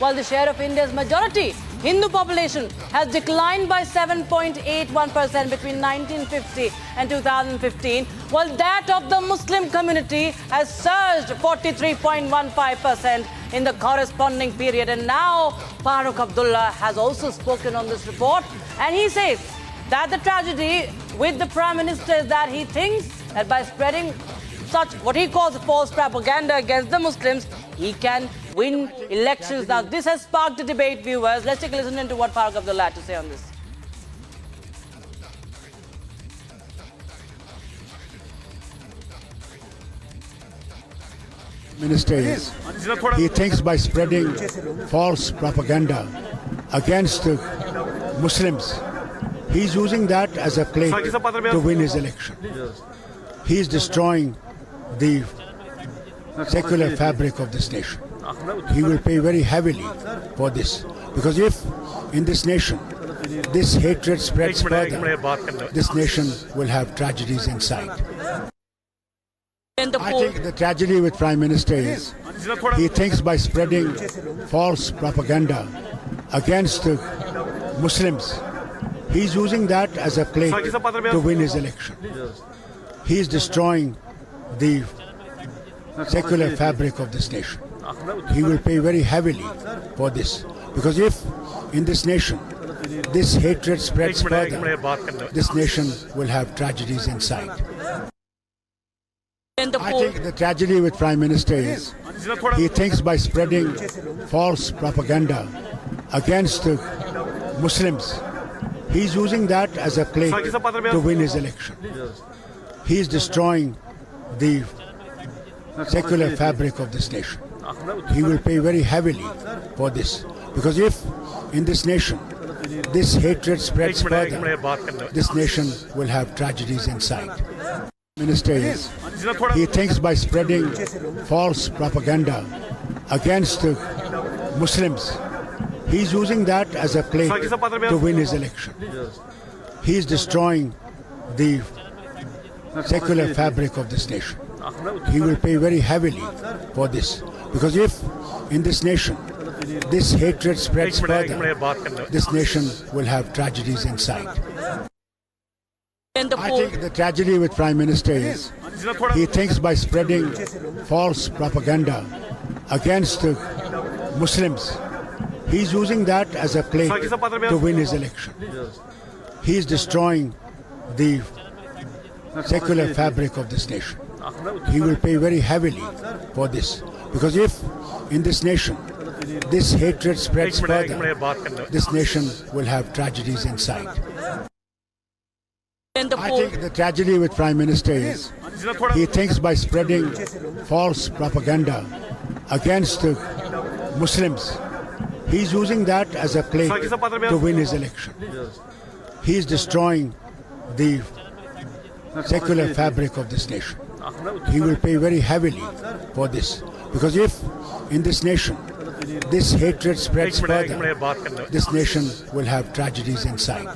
While the share of India's majority Hindu population has declined by 7.81% between 1950 and 2015, while that of the Muslim community has surged 43.15% in the corresponding period. And now Farooq Abdullah has also spoken on this report, and he says that the tragedy with the Prime Minister is that he thinks that by spreading such what he calls false propaganda against the Muslims, he can win elections. Now, this has sparked a debate, viewers. Let's take a listen into what Farooq Abdullah had to say on this. Minister is, he thinks by spreading false propaganda against Muslims, he's using that as a play to win his election. He's destroying the secular fabric of this nation. He will pay very heavily for this, because if in this nation this hatred spreads further, this nation will have tragedies inside. I think the tragedy with Prime Minister is he thinks by spreading false propaganda against Muslims, he's using that as a play to win his election. He's destroying the secular fabric of this nation. He will pay very heavily for this, because if in this nation this hatred spreads further, this nation will have tragedies inside. I think the tragedy with Prime Minister is he thinks by spreading false propaganda against Muslims, he's using that as a play to win his election. He's destroying the secular fabric of this nation. He will pay very heavily for this, because if in this nation this hatred spreads further, this nation will have tragedies inside. Minister is, he thinks by spreading false propaganda against Muslims, he's using that as a play to win his election. He's destroying the secular fabric of this nation. He will pay very heavily for this, because if in this nation this hatred spreads further, this nation will have tragedies inside. I think the tragedy with Prime Minister is he thinks by spreading false propaganda against Muslims, he's using that as a play to win his election. He's destroying the secular fabric of this nation. He will pay very heavily for this, because if in this nation this hatred spreads further, this nation will have tragedies inside. I think the tragedy with Prime Minister is he thinks by spreading false propaganda against Muslims, he's using that as a play to win his election. He's destroying the secular fabric of this nation. He will pay very heavily for this, because if in this nation this hatred spreads further, this nation will have tragedies inside.